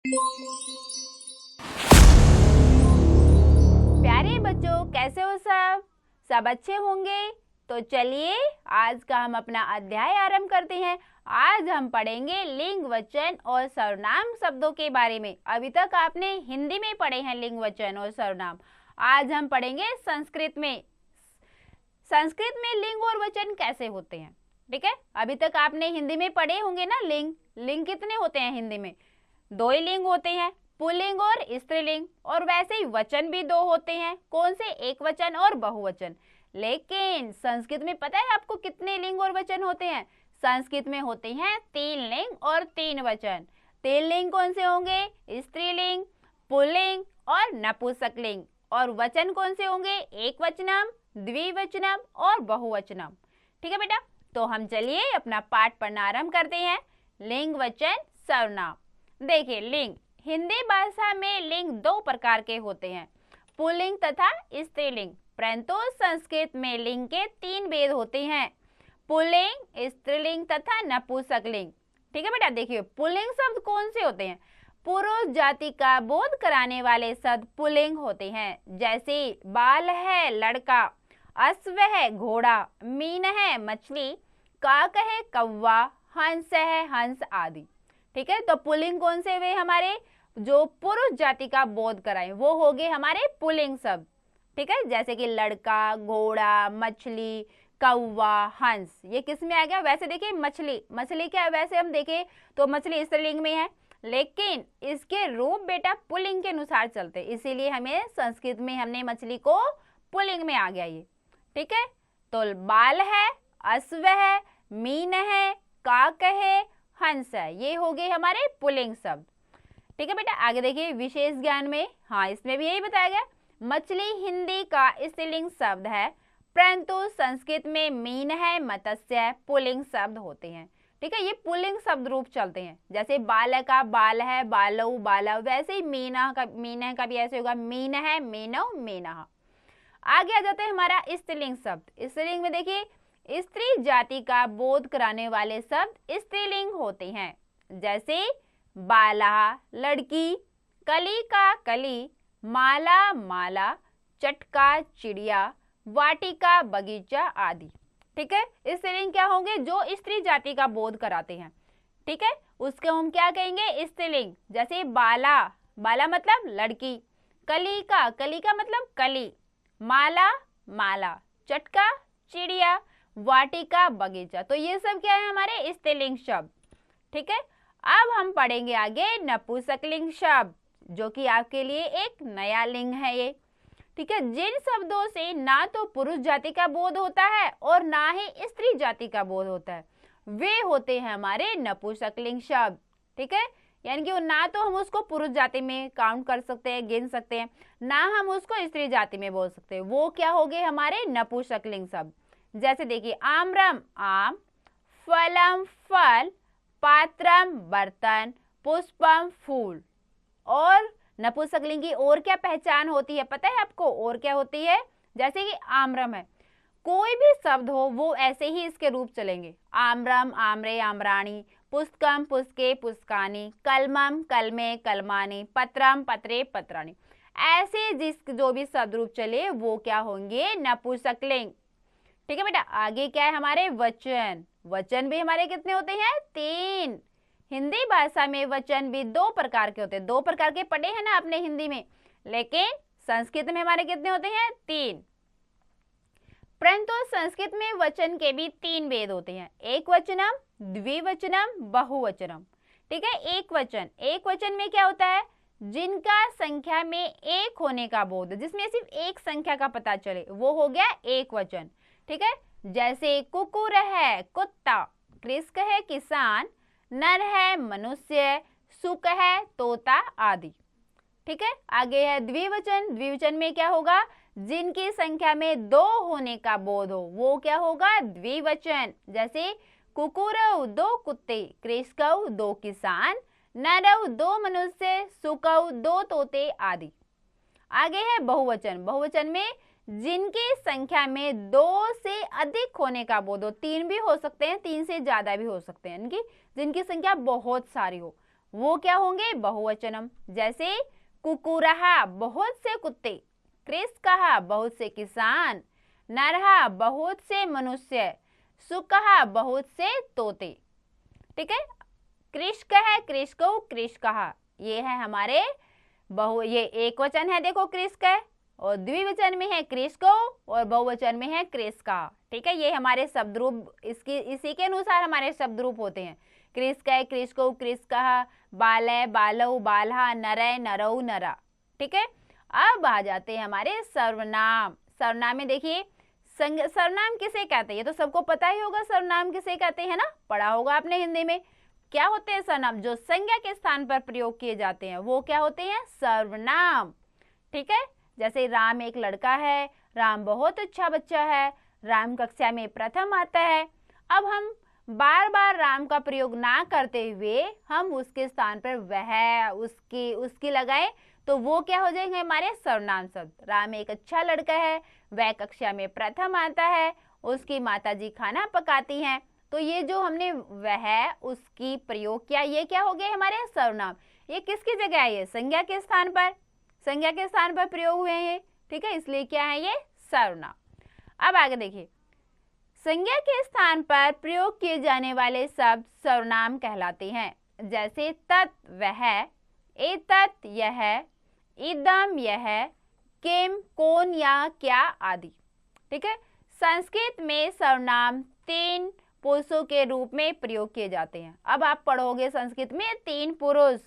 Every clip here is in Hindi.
प्यारे बच्चों, कैसे हो सब? सब अच्छे होंगे। तो चलिए आज का हम अपना अध्याय आरंभ करते हैं। आज हम पढ़ेंगे लिंग, वचन और सर्वनाम शब्दों के बारे में। अभी तक आपने हिंदी में पढ़े हैं लिंग, वचन और सर्वनाम। आज हम पढ़ेंगे संस्कृत में। संस्कृत में लिंग और वचन कैसे होते हैं, ठीक है। अभी तक आपने हिंदी में पढ़े होंगे ना। लिंग कितने होते हैं हिंदी में? 2 ही लिंग होते हैं, पुल्लिंग और स्त्रीलिंग। और वैसे ही वचन भी 2 होते हैं। कौन से? एक वचन और बहुवचन। लेकिन संस्कृत में पता है आपको कितने लिंग और वचन होते हैं? संस्कृत में होते हैं 3 लिंग और 3 वचन। 3 लिंग कौन से होंगे? स्त्रीलिंग, पुल्लिंग और नपुंसकलिंग। और वचन कौन से होंगे? एक वचनम, द्विवचनम और बहुवचनम। ठीक है बेटा, तो हम चलिए अपना पाठ पढ़ना आरंभ करते हैं। लिंग, वचन, सर्वनाम। देखिए, लिंग, हिंदी भाषा में लिंग 2 प्रकार के होते हैं, पुल्लिंग तथा स्त्रीलिंग। परंतु संस्कृत में लिंग के 3 भेद होते हैं, पुल्लिंग, स्त्रीलिंग तथा नपुंसकलिंग। ठीक है बेटा, देखिए पुल्लिंग शब्द कौन से होते हैं? पुरुष जाति का बोध कराने वाले शब्द पुल्लिंग होते हैं। जैसे बाल है लड़का, अश्व है घोड़ा, मीन है मछली, काक है कौवा, हंस है हंस आदि। ठीक है, तो पुल्लिंग कौन से हुए हमारे? जो पुरुष जाति का बोध कराए वो हो गए हमारे पुल्लिंग शब्द। ठीक है, जैसे कि लड़का, घोड़ा, मछली, कौवा, हंस, ये किस में आ गया? वैसे देखिए मछली क्या है? वैसे हम देखें तो मछली स्त्रीलिंग में है, लेकिन इसके रूप बेटा पुल्लिंग के अनुसार चलते, इसीलिए हमें संस्कृत में हमने मछली को पुल्लिंग में आ गया ये। ठीक है, तो बाल है, अश्व है, मीन है, काक है, हंस है, ये हो गए हमारे पुल्लिंग शब्द। ठीक है बेटा, आगे देखिए विशेष ज्ञान में, हाँ इसमें भी यही बताया गया। मछली हिंदी का स्त्रीलिंग शब्द है, परंतु संस्कृत में मीन है, मत्स्य है, पुल्लिंग शब्द होते हैं। ठीक है, ये पुल्लिंग शब्द रूप चलते हैं। जैसे बाल का बाल है, बालऊ बालव, वैसे ही मीना का भी ऐसे होगा, मीन है, मीनव मीनह। आगे आ जाता है हमारा स्त्रीलिंग शब्द। स्त्रीलिंग में देखिए स्त्री जाति का बोध कराने वाले शब्द स्त्रीलिंग होते हैं। जैसे बाला लड़की, कली का कली, माला माला, चटका चिड़िया, वाटिका बगीचा आदि। ठीक है, स्त्रीलिंग क्या होंगे? जो स्त्री जाति का बोध कराते हैं। ठीक है, उसको हम क्या कहेंगे? स्त्रीलिंग। जैसे बाला मतलब लड़की, कली का मतलब कली, माला माला, चटका चिड़िया, वाटिका बगीचा। तो ये सब क्या है? हमारे स्त्रीलिंग शब्द। ठीक है, अब हम पढ़ेंगे आगे नपुंसकलिंग शब्द, जो कि आपके लिए एक नया लिंग है ये। ठीक है, जिन शब्दों से ना तो पुरुष जाति का बोध होता है और ना ही स्त्री जाति का बोध होता है, वे होते हैं हमारे नपुंसकलिंग शब्द। ठीक है, यानी कि ना तो हम उसको पुरुष जाति में काउंट कर सकते हैं, गिन सकते हैं, ना हम उसको स्त्री जाति में बोल सकते हैं। वो क्या हो गए? हमारे नपुंसकलिंग शब्द। जैसे देखिए आम्रम आम, फलम फल, पात्रम बर्तन, पुष्पम फूल। और नपुंसकलिंग की और क्या पहचान होती है पता है आपको? और क्या होती है? जैसे कि आम्रम है, कोई भी शब्द हो वो ऐसे ही इसके रूप चलेंगे, आम्रम आम्रे आम्राणी, पुष्कम पुष्के पुष्कानी, कलमम कलमे कलमानी, पत्रम पत्रे पत्राणी। ऐसे जो भी शब्द रूप चले वो क्या होंगे? नपुंसकलिंग। ठीक है बेटा, आगे क्या है हमारे? वचन। वचन भी हमारे कितने होते हैं? 3। हिंदी भाषा में वचन भी 2 प्रकार के होते हैं। 2 प्रकार के पढ़े हैं ना आपने हिंदी में, लेकिन संस्कृत में हमारे कितने होते हैं? 3। परंतु संस्कृत में वचन के भी 3 भेद होते हैं, एक वचनम, द्विवचनम, बहुवचनम। ठीक है, एक वचन में क्या होता है? जिनका संख्या में 1 होने का बोध, जिसमें सिर्फ एक संख्या का पता चले, वो हो गया एक वचन। ठीक है, जैसे कुकुर है कुत्ता, कृषक है किसान, नर है मनुष्य, सुक है तोता आदि। ठीक है, आगे है द्विवचन में क्या होगा? जिनकी संख्या में 2 होने का बोध हो, वो क्या होगा? द्विवचन। जैसे कुकुरऊ 2 कुत्ते, कृषकऊ 2 किसान, नरऊ 2 मनुष्य, सुकऊ 2 तोते आदि। आगे है बहुवचन में जिनकी संख्या में 2 से अधिक होने का बोध हो, 3 भी हो सकते हैं, 3 से ज्यादा भी हो सकते हैं, जिनकी संख्या बहुत सारी हो, वो क्या होंगे? बहुवचनम। जैसे कुकुरहा बहुत से कुत्ते, कृषकः बहुत से किसान, नरहा बहुत से मनुष्य, सुकहा बहुत से तोते। ठीक है, कृषक है, कृषको, कृषकः, ये है हमारे ये एक वचन है, देखो कृषक है, और द्विवचन में है कृषको और बहुवचन में है कृषका। ठीक है, ये हमारे शब्द रूप, इसी के अनुसार हमारे शब्द रूप होते हैं। कृषक, कृषको, कृषकः, बालय, बालौ, बालहा, नरय, नरौ, नरा। ठीक है, अब आ जाते हैं हमारे सर्वनाम। सर्वनाम में देखिए, सर्वनाम किसे कहते हैं? ये तो सबको पता ही होगा सर्वनाम किसे कहते हैं ना, पढ़ा होगा आपने हिंदी में। क्या होते हैं सर्वनाम? जो संज्ञा के स्थान पर प्रयोग किए जाते हैं वो क्या होते हैं? सर्वनाम। ठीक है, जैसे राम एक लड़का है, राम बहुत अच्छा बच्चा है, राम कक्षा में प्रथम आता है। अब हम बार बार राम का प्रयोग ना करते हुए हम उसके स्थान पर वह, उसकी लगाएं तो वो क्या हो जाएंगे? हमारे सर्वनाम शब्द। राम एक अच्छा लड़का है, वह कक्षा में प्रथम आता है, उसकी माताजी खाना पकाती हैं। तो ये जो हमने वह, उसकी प्रयोग किया, ये क्या हो गए? हमारे सर्वनाम। ये किसकी जगह है? ये संज्ञा के स्थान पर, संज्ञा के स्थान पर प्रयोग हुए हैं। ठीक है, इसलिए क्या है? ये सर्वनाम। अब आगे देखिए, संज्ञा के स्थान पर प्रयोग किए जाने वाले शब्द सर्वनाम कहलाते हैं। जैसे तत् वह, एतत् यह, इदम यह, किम कौन या क्या आदि। ठीक है, संस्कृत में सर्वनाम 3 पुरुषों के रूप में प्रयोग किए जाते हैं। अब आप पढ़ोगे संस्कृत में 3 पुरुष।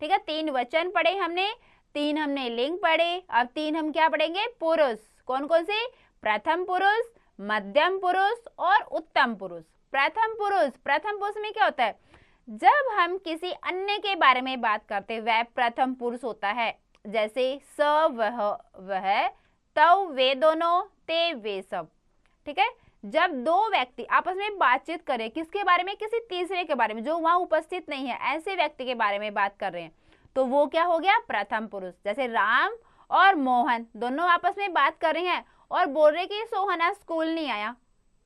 ठीक है, 3 वचन पढ़े हमने, 3 हमने लिंग पढ़े, अब 3 हम क्या पढ़ेंगे? पुरुष। कौन कौन से? प्रथम पुरुष, मध्यम पुरुष और उत्तम पुरुष। प्रथम पुरुष, प्रथम पुरुष में क्या होता है? जब हम किसी अन्य के बारे में बात करते हैं वह प्रथम पुरुष होता है। जैसे स वह, तव वे दोनों, ते वे सब। ठीक है, जब दो व्यक्ति आपस में बातचीत करें, किसके बारे में? किसी तीसरे के बारे में जो वहां उपस्थित नहीं है, ऐसे व्यक्ति के बारे में बात कर रहे हैं, तो वो क्या हो गया? प्रथम पुरुष। जैसे राम और मोहन दोनों आपस में बात कर रहे हैं और बोल रहे कि सोहन आज स्कूल नहीं आया।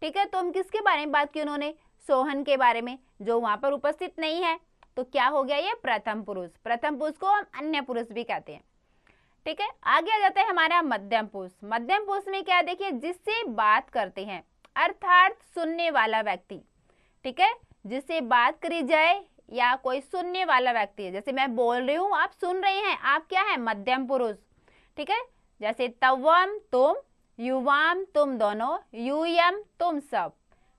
ठीक है, तो हम किसके बारे में बात की? उन्होंने सोहन के बारे में, जो वहां पर उपस्थित नहीं है। तो क्या हो गया? ये प्रथम पुरुष। प्रथम पुरुष को हम अन्य पुरुष भी कहते हैं। ठीक है, आगे आ जाता है हमारा मध्यम पुरुष। मध्यम पुरुष में क्या? देखिए, जिससे बात करते हैं, अर्थात सुनने वाला व्यक्ति। ठीक है, जिससे बात करी जाए या कोई सुनने वाला व्यक्ति है। जैसे मैं बोल रही हूँ, आप सुन रहे हैं, आप क्या है? मध्यम पुरुष। ठीक है, जैसे तवम तुम, युवाम तुम दोनों, यूयम तुम सब।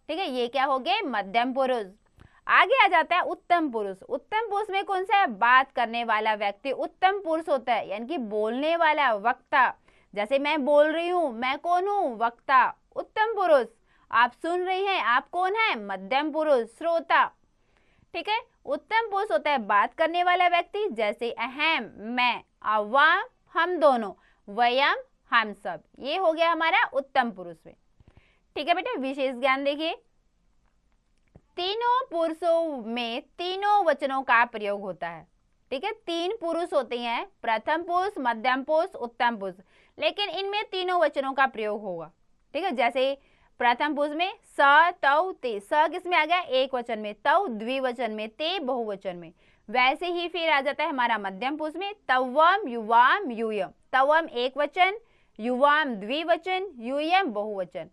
ठीक है, ये क्या हो गए? मध्यम पुरुष। आगे आ जाता है उत्तम पुरुष। उत्तम पुरुष में कौन सा है? बात करने वाला व्यक्ति उत्तम पुरुष होता है, यानी कि बोलने वाला, वक्ता। जैसे मैं बोल रही हूँ, मैं कौन हूँ? वक्ता, उत्तम पुरुष। आप सुन रहे हैं, आप कौन है? मध्यम पुरुष, श्रोता। ठीक है, उत्तम पुरुष होता है बात करने वाला व्यक्ति। जैसे अहम, मैं, आवाम, हम दोनों, वयम, हम सब। ये हो गया हमारा उत्तम पुरुष में। ठीक है बेटा, विशेष ज्ञान देखिए, तीनों पुरुषों में तीनों वचनों का प्रयोग होता है। ठीक है, 3 पुरुष होते हैं, प्रथम पुरुष, मध्यम पुरुष, उत्तम पुरुष, लेकिन इनमें तीनों वचनों का प्रयोग होगा। ठीक है, जैसे प्रथम पुरुष में स, तौ, ते। स किसमें आ गया? एक वचन में, तौ द्विवचन में, ते बहुवचन में। वैसे ही फिर आ जाता है हमारा मध्यम पुरुष में तवम, युवाम, यूयम। तवम एक वचन, युवाम द्विवचन, यूयम बहुवचन।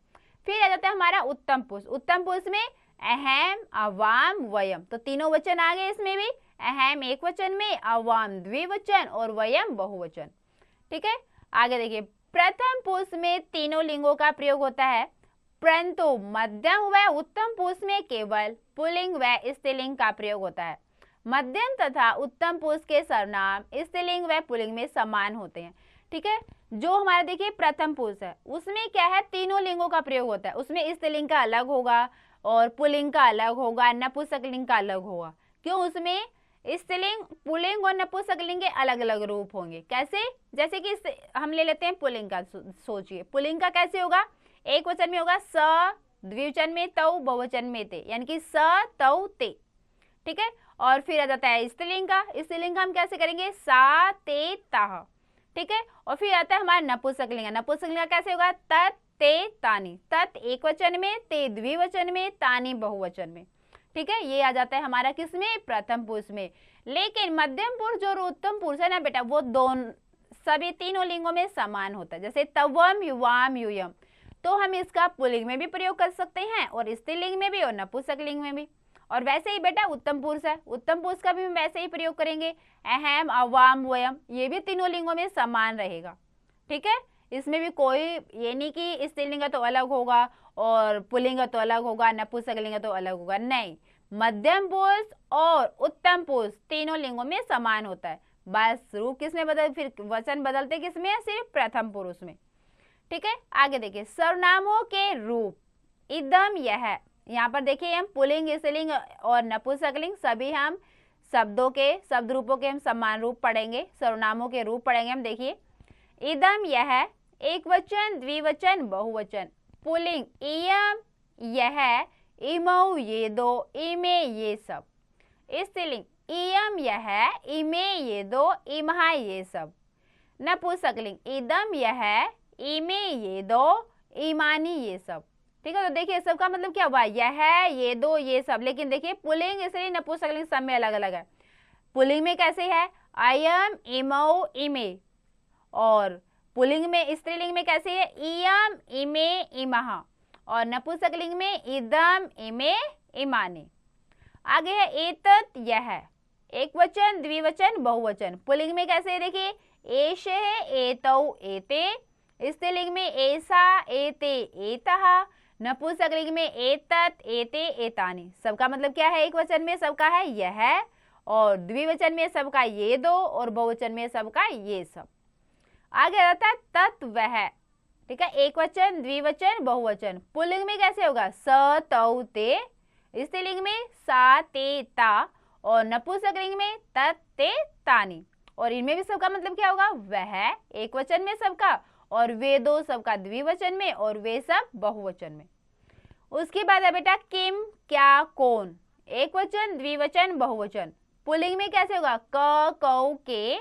फिर आ जाता है हमारा उत्तम पुरुष। उत्तम पुरुष में अहम, अवाम, वयम। तो तीनों वचन आ गए इसमें भी, अहम एक वचन में, अवाम द्विवचन और वयम बहुवचन। ठीक है, आगे देखिए, प्रथम पुरुष में तीनों लिंगों का प्रयोग होता है, परंतु मध्यम व उत्तम पुरुष में केवल पुल्लिंग व स्त्रीलिंग का प्रयोग होता है। मध्यम तथा उत्तम पुरुष के सर्वनाम स्त्रीलिंग व पुल्लिंग में समान होते हैं। ठीक है, जो हमारा देखिए प्रथम पुरुष है उसमें क्या है? तीनों लिंगों का प्रयोग होता है। उसमें स्त्रीलिंग का अलग होगा और पुल्लिंग का अलग होगा, नपुंसकलिंग का अलग होगा। क्यों? उसमें स्त्रीलिंग, पुल्लिंग और नपुंसकलिंग के अलग अलग रूप होंगे। कैसे? जैसे कि हम ले लेते हैं पुल्लिंग का। सोचिए पुल्लिंग का कैसे होगा? एक वचन में होगा स, द्विवचन में तौ, बहुवचन में ते, यानी कि स, तौ, ते। ठीक है, और फिर आ जाता है स्त्रीलिंग का। स्त्रीलिंग हम कैसे करेंगे? सा, ते, ताह। ठीक है, और फिर आता है हमारा नपुंसकलिंग। नपुंसकलिंग कैसे होगा? तत्, ते, तानी। तत् एक वचन में, ते द्विवचन में, तानी बहुवचन में। ठीक है, ये आ जाता है हमारा किसमें, प्रथम पुरुष में। लेकिन मध्यम पुरुष जो उत्तम पुरुष है ना बेटा, वो दोनों सभी तीनों लिंगों में समान होता है। जैसे तवम, युवाम, यूयम, तो हम इसका पुल्लिंग में भी प्रयोग कर सकते हैं और स्त्रीलिंग में भी और नपुंसकलिंग में भी। और वैसे ही बेटा उत्तम पुरुष है, उत्तम पुरुष का भी हम वैसे ही प्रयोग करेंगे, अहम, अवाम, वयम, ये भी तीनों लिंगों में समान रहेगा। ठीक है, इसमें भी कोई ये नहीं कि स्त्रीलिंग तो अलग होगा और पुल्लिंग तो अलग होगा, नपुंसकलिंग तो अलग होगा, नहीं, मध्यम पुरुष और उत्तम पुरुष तीनों लिंगों में समान होता है। बस रूप किसमें बदल, फिर वचन बदलते किसमें, सिर्फ प्रथम पुरुष में। ठीक है, आगे देखिए सर्वनामों के रूप, इदम, यह, यहाँ पर देखिए हम पुल्लिंग, स्त्रीलिंग और नपुंसकलिंग सभी हम शब्दों के, शब्द रूपों के हम समान रूप पढ़ेंगे, सर्वनामों के रूप पढ़ेंगे हम। देखिए इदम, यह, एक वचन, द्विवचन, बहुवचन, पुल्लिंग इयम, यह, इमौ, ये दो, इमे, ये सब, स्त्रीलिंग इयम, यह, इमे, ये दो, इमहा, ये सब, नपुंसकलिंग इदम, यह, इमे, ये दो, इमानी, ये सब। ठीक है, तो देखिए सबका मतलब क्या हुआ, यह, ये दो, ये सब। लेकिन देखिए पुल्लिंग, स्त्रीलिंग, नपुंसकलिंग सब में अलग अलग है। पुल्लिंग में कैसे है, अयम, इमौ, इमे, और पुल्लिंग में, स्त्रीलिंग में कैसे है, इयम, इमे, इमहा, और नपुंसकलिंग में इदम, इमे, इमानी। आगे है एतत, यह, एक वचन, द्विवचन, बहुवचन, पुल्लिंग में कैसे है, देखिए एष है, एतौ, एते, स्त्रीलिंग में ऐसा, एते, एतः, नपुंसकलिंग में एतत, एते, एतानि। सबका मतलब क्या है, एक वचन में सबका है यह, और द्विवचन में सबका ये दो, और बहुवचन में सबका ये सब। आगे आता है तत्, वह। ठीक है, एक वचन, द्विवचन, बहुवचन, पुल्लिंग में कैसे होगा, स, तौ, ते, स्त्रीलिंग में सा, ते, ता, और नपुंसकलिंग में तत्, ते, तानि। और इनमें भी सबका मतलब क्या होगा, वह, एक वचन में सबका, और वे दो सबका द्विवचन में, और वे सब बहुवचन में। उसके बाद है बेटा किम, क्या, कौन, एक वचन, द्विवचन, बहुवचन, पुल्लिंग में कैसे होगा, क, कौ, के,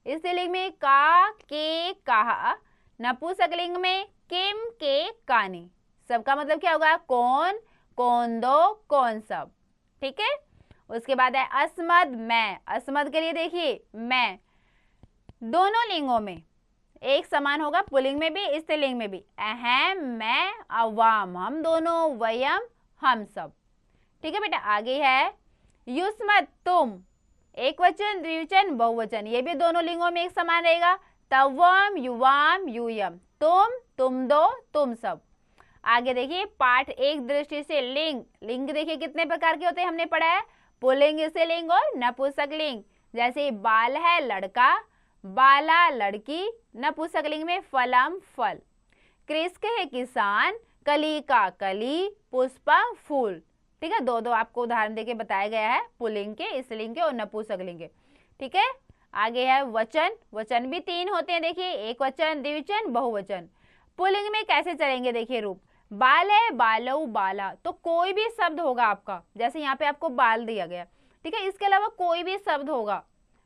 स्त्रीलिंग में का, के, कहा, नपुंसकलिंग में किम, के, कानि। सबका मतलब क्या होगा, कौन, कौन दो, कौन सब। ठीक है, उसके बाद है अस्मद, मैं। अस्मद के लिए देखिए मैं दोनों लिंगों में एक समान होगा, पुल्लिंग में भी, स्त्रीलिंग में भी, अहम, मैं, अवाम, हम दोनों, वयम, हम सब। ठीक है बेटा, आगे है युष्मत्, तुम, एक वचन, द्विवचन, बहुवचन, ये भी दोनों लिंगों में एक समान रहेगा, तवम, युवाम, यूयम, तुम, तुम दो, तुम सब। आगे देखिए पाठ एक दृष्टि से लिंग, लिंग देखिए कितने प्रकार के होते हैं, हमने पढ़ा है, पुल्लिंग, स्त्रीलिंग और नपुंसकलिंग। जैसे बाल है लड़का, बाला लड़की, नपुंसकलिंग में फलम, फल, कृषक है किसान, कली का कली, पुष्पम, फूल। ठीक है, दो दो आपको उदाहरण देके बताया गया है, पुल्लिंग के, स्त्रीलिंग के और नपुंसकलिंग के। ठीक है, आगे है वचन, वचन भी तीन होते हैं, देखिए एक वचन, द्विवचन, बहुवचन। पुल्लिंग में कैसे चलेंगे, देखिए रूप, बाल है, बालऊ, बाला, तो कोई भी शब्द होगा आपका, जैसे यहाँ पे आपको बाल दिया गया। ठीक है, इसके अलावा कोई भी शब्द होगा।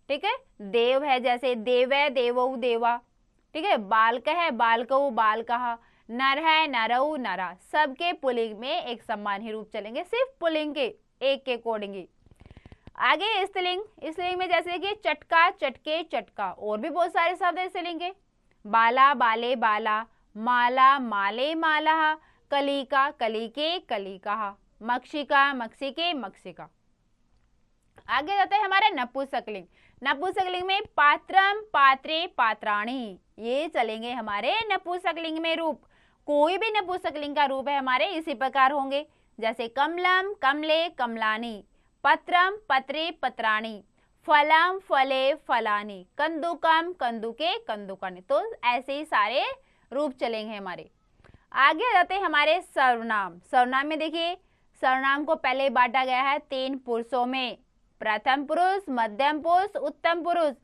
ठीक है, देव है, जैसे देवै, देवऊ, देवा। ठीक है, बालक है, बालकऊ, बालकहा, नर है, नरऊ, नरा, सबके पुल्लिंग में एक समान ही रूप चलेंगे, सिर्फ पुल्लिंग के एक के अकॉर्डिंग ही। आगे स्त्रीलिंग, स्त्रीलिंग में जैसे कि चटका, चटके, चटका, और भी बहुत सारे शब्द है स्त्रीलिंग के, बाला, बाले, बाला, माला, माले, माला, कलिका, कलिके, कलिका, मक्षिका, मक्षिके, मक्षिका। आगे जाता है हमारा नपुंसकलिंग, नपुंसकलिंग में पात्रम, पात्रे, पात्राणी, ये चलेंगे हमारे नपुंसकलिंग में रूप। कोई भी नपुंसकलिंग का रूप है हमारे इसी प्रकार होंगे, जैसे कमलम, कमले, कमलानी, पत्रम, पत्रे, पत्राणी, फलम, फले, फलानी, कंदुकम, कंदुके, कंदुकानी। तो ऐसे ही सारे रूप चलेंगे हमारे। आगे जाते हैं हमारे सर्वनाम, सर्वनाम में देखिए सर्वनाम को पहले बांटा गया है तीन पुरुषों में, प्रथम पुरुष, मध्यम पुरुष, उत्तम पुरुष।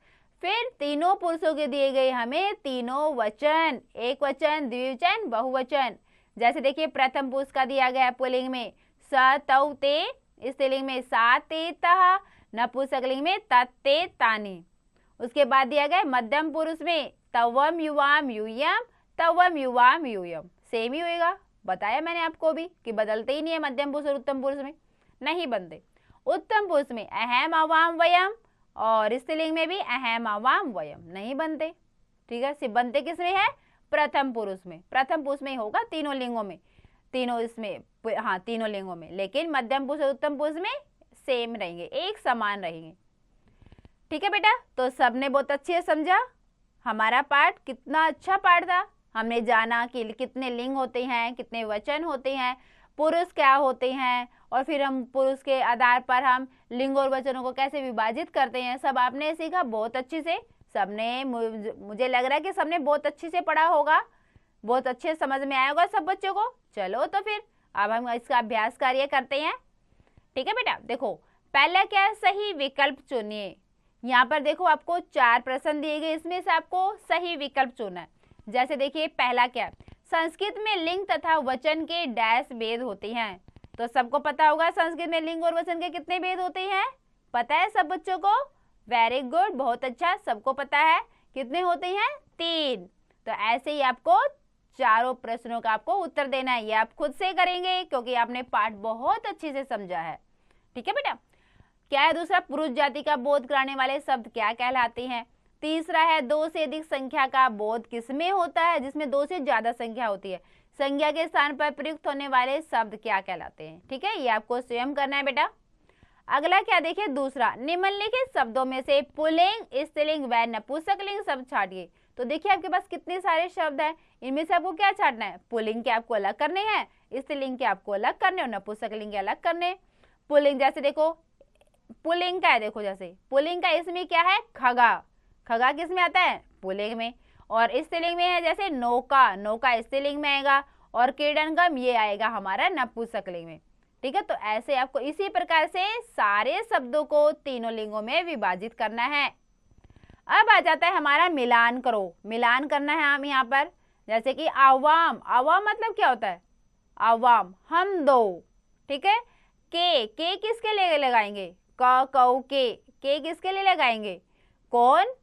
फिर तीनों पुरुषों के दिए गए हमें तीनों वचन, एक वचन, द्विवचन, बहुवचन। जैसे देखिए प्रथम पुरुष का दिया गया पुल्लिंग में स, तौ, ते, स्त्रीलिंग में सा, ते, तः, नपुंसकलिंग में तत्, ते, तानि। उसके बाद दिया गया मध्यम पुरुष में तवम, युवाम, यूयम, तवम, युवाम, यूयम। सेम ही होएगा, बताया मैंने आपको भी कि बदलते ही नहीं है मध्यम पुरुष और उत्तम पुरुष में। नहीं बनते। उत्तम पुरुष में अहम आवाम वयम और स्त्रीलिंग में भी अहम आवाम वयम नहीं बनते। ठीक है, सिर्फ बनते किसमें है? प्रथम पुरुष में। प्रथम पुरुष में ही होगा तीनों लिंगों में, तीनों इसमें, हाँ तीनों लिंगों में, लेकिन मध्यम पुरुष और उत्तम पुरुष में सेम रहेंगे, एक समान रहेंगे। ठीक है बेटा, तो सबने बहुत अच्छे से समझा। हमारा पाठ कितना अच्छा पाठ था। हमने जाना कि कितने लिंग होते हैं, कितने वचन होते हैं, पुरुष क्या होते हैं, और फिर हम पुरुष के आधार पर हम लिंग और वचनों को कैसे विभाजित करते हैं, सब आपने सीखा बहुत अच्छे से। सबने, मुझे लग रहा है कि सबने बहुत अच्छे से पढ़ा होगा, बहुत अच्छे समझ में आया होगा सब बच्चों को। चलो तो फिर अब हम इसका अभ्यास कार्य करते हैं। ठीक है बेटा, देखो पहला क्या है? सही विकल्प चुनिए। यहाँ पर देखो आपको 4 प्रश्न दिए गए, इसमें से आपको सही विकल्प चुनना है। जैसे देखिए पहला क्या है? संस्कृत में लिंग तथा वचन के डैश भेद होते हैं। तो सबको पता होगा संस्कृत में लिंग और वचन के कितने भेद होते हैं, पता है सब बच्चों को? वेरी गुड, बहुत अच्छा, सबको पता है। कितने होते हैं? 3। तो ऐसे ही आपको चारों प्रश्नों का आपको उत्तर देना है। ये आप खुद से करेंगे क्योंकि आपने पाठ बहुत अच्छे से समझा है। ठीक है बेटा, क्या है दूसरा? पुरुष जाति का बोध कराने वाले शब्द क्या कहलाते हैं? तीसरा है 2 से अधिक संख्या का बोध किसमें होता है? जिसमें 2 से ज्यादा संख्या होती है। संज्ञा के स्थान पर प्रयुक्त होने वाले शब्द क्या कहलाते हैं? ठीक है, ये आपको स्वयं करना है बेटा। अगला क्या देखिए दूसरा, निम्नलिखित शब्दों में से पुल्लिंग, स्त्रीलिंग व नपुंसकलिंग शब्द छांटिए। तो देखिए आपके पास कितने सारे शब्द हैं, इनमें से आपको क्या छांटना है? पुल्लिंग के आपको अलग करने हैं, स्त्रीलिंग के आपको अलग करने और नपुंसकलिंग के अलग करने। पुल्लिंग जैसे देखो, पुल्लिंग का है, देखो जैसे पुल्लिंग का इसमें क्या है? खगा। खगा किस में आता है? पुल्लिंग में। और स्त्रीलिंग में है जैसे नौका, नौका स्त्रीलिंग में आएगा, और क्रीडनगम ये आएगा हमारा नपुंसकलिंग में। ठीक है, तो ऐसे आपको इसी प्रकार से सारे शब्दों को तीनों लिंगों में विभाजित करना है। अब आ जाता है हमारा मिलान करो। मिलान करना है हम यहाँ पर, जैसे कि आवाम। आवाम मतलब क्या होता है? आवाम, हम दो। ठीक है, के किसके लिए लगाएंगे? क कौ के किसके लिए लगाएंगे? कौन?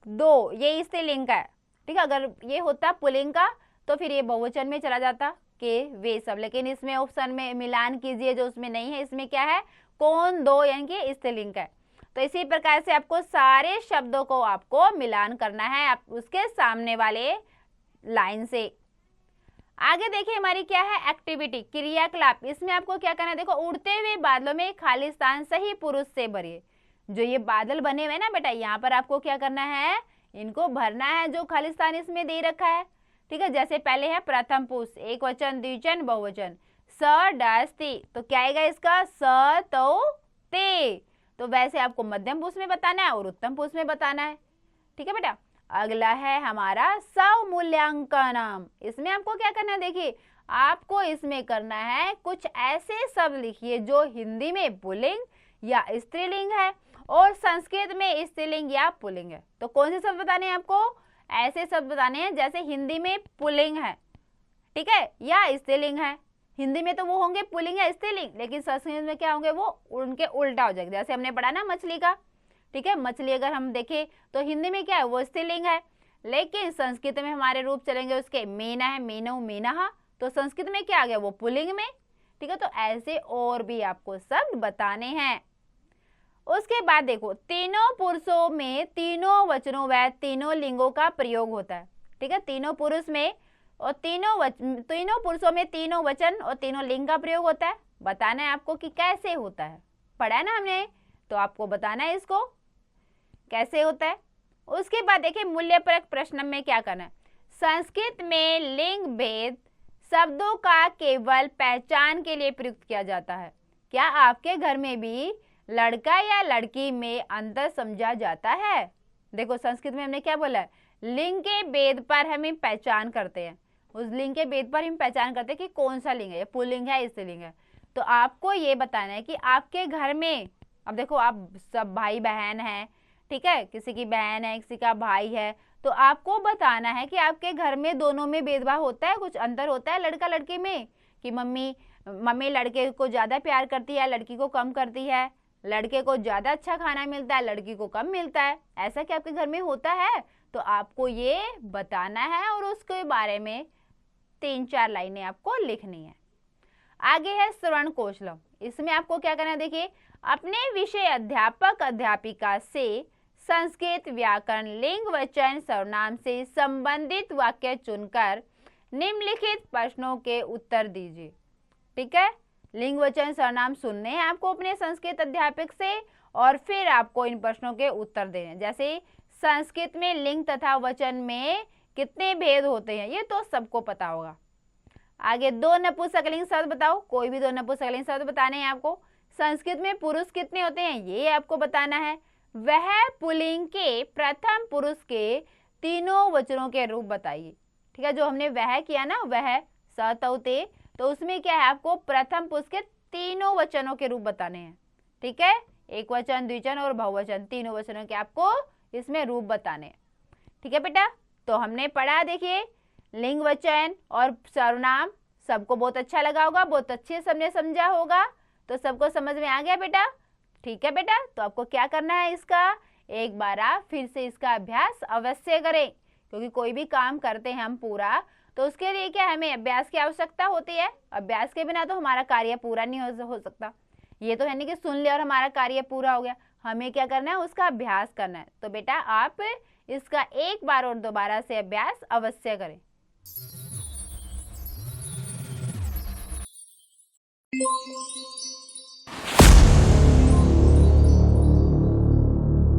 दो, ये स्त्रीलिंग का है। ठीक है, अगर ये होता पुल्लिंग का तो फिर ये बहुवचन में चला जाता के वे सब, लेकिन इसमें ऑप्शन में मिलान कीजिए जो उसमें नहीं है। इसमें क्या है? कौन, दो, यानी कि स्त्रीलिंग है। तो इसी प्रकार से आपको सारे शब्दों को आपको मिलान करना है आप उसके सामने वाले लाइन से। आगे देखिए हमारी क्या है? एक्टिविटी, क्रियाकलाप। इसमें आपको क्या करना है? देखो, उड़ते हुए बादलों में खाली स्थान सही पुरुष से भरिए। जो ये बादल बने हुए ना बेटा, यहाँ पर आपको क्या करना है? इनको भरना है, जो खाली स्थान इसमें दे रखा है। ठीक है, जैसे पहले है प्रथम पुरुष, एक वचन, द्विवचन, बहुवचन। स डैश ती, तो क्या आएगा इसका? स तो ते। तो वैसे आपको मध्यम पुरुष में बताना है और उत्तम पुरुष में बताना है। ठीक है बेटा, अगला है हमारा स्वमूल्यांकनम। इसमें आपको क्या करना है? देखिए आपको इसमें करना है कुछ ऐसे शब्द लिखिए जो हिंदी में पुल्लिंग या स्त्रीलिंग है और संस्कृत में स्त्रीलिंग या पुल्लिंग है। तो कौन से शब्द बताने हैं आपको? ऐसे शब्द बताने हैं जैसे हिंदी में पुल्लिंग है, ठीक है, या स्त्रीलिंग है। हिंदी में तो वो होंगे पुल्लिंग या स्त्रीलिंग, लेकिन संस्कृत में क्या होंगे? वो उनके उल्टा हो जाएगा। जैसे हमने पढ़ा ना मछली का, ठीक है, मछली अगर हम देखें तो हिंदी में क्या है? वो स्त्रीलिंग है, लेकिन संस्कृत में हमारे रूप चलेंगे उसके मीना है, मीनो, मीनहा। तो संस्कृत में क्या आ गया? वो पुल्लिंग में। ठीक है, तो ऐसे और भी आपको शब्द बताने हैं। उसके बाद देखो, तीनों पुरुषों में तीनों वचनों व तीनों लिंगों का प्रयोग होता है। ठीक है, तीनों पुरुष में और तीनों पुरुषों में तीनों वचन और तीनों लिंग का प्रयोग होता है। बताना है आपको कि कैसे होता है। पढ़ा है ना हमने, तो आपको बताना है इसको कैसे होता है। उसके बाद देखिए मूल्यपरक प्रश्न में क्या करना है? संस्कृत में लिंग भेद शब्दों का केवल पहचान के लिए प्रयुक्त किया जाता है। क्या आपके घर में भी लड़का या लड़की में अंतर समझा जाता है? देखो संस्कृत में हमने क्या बोला है? लिंग के भेद पर हम पहचान करते हैं। उस लिंग के भेद पर हम पहचान करते हैं कि कौन सा लिंग है, पुल्लिंग है, स्त्रीलिंग है। तो आपको ये बताना है कि आपके घर में, अब देखो आप सब भाई बहन हैं, ठीक है, किसी की बहन है, किसी का भाई है, तो आपको बताना है कि आपके घर में दोनों में भेदभाव होता है, कुछ अंतर होता है लड़का लड़की में, कि मम्मी लड़के को ज्यादा प्यार करती है, लड़की को कम करती है, लड़के को ज्यादा अच्छा खाना मिलता है, लड़की को कम मिलता है। ऐसा क्या आपके घर में होता है? तो आपको ये बताना है और उसके बारे में 3-4 लाइनें आपको लिखनी है। आगे है श्रवण कौशलम। इसमें आपको क्या करना है, देखिए अपने विषय अध्यापक अध्यापिका से संस्कृत व्याकरण लिंग वचन सर्वनाम से संबंधित वाक्य चुनकर निम्नलिखित प्रश्नों के उत्तर दीजिए। ठीक है, लिंग वचन सर्वनाम सुनने हैं आपको अपने संस्कृत अध्यापक से और फिर आपको इन प्रश्नों के उत्तर देने हैं। जैसे संस्कृत में लिंग तथा वचन में कितने भेद होते हैं, ये तो सबको पता होगा। आगे दो नपुंसकलिंग शब्द बताओ, कोई भी दो नपुंसकलिंग शब्द बताने हैं आपको। संस्कृत में पुरुष कितने होते हैं, ये आपको बताना है। वह पुल्लिंग के प्रथम पुरुष के तीनों वचनों के रूप बताइए। ठीक है, जो हमने वह किया ना, वह स तौ ते, तो उसमें क्या है, आपको प्रथम पुरुष के तीनों वचनों के रूप बताने हैं। ठीक है, एक वचन, द्विवचन और बहुवचन, तीनों वचनों के आपको इसमें रूप बताने हैं। ठीक है बेटा, तो हमने पढ़ा, देखिए लिंग वचन और सर्वनाम, सबको बहुत अच्छा लगा होगा, बहुत अच्छे से हमने समझा होगा, तो सबको समझ में आ गया बेटा। ठीक है बेटा, तो आपको क्या करना है, इसका एक बार आप फिर से इसका अभ्यास अवश्य करें, क्योंकि कोई भी काम करते हैं हम पूरा, तो उसके लिए क्या हमें अभ्यास की आवश्यकता होती है। अभ्यास के बिना तो हमारा कार्य पूरा नहीं हो सकता। ये तो है नहीं कि सुन लिया और हमारा कार्य पूरा हो गया, हमें क्या करना है, उसका अभ्यास करना है। तो बेटा आप इसका एक बार और दोबारा से अभ्यास अवश्य करें।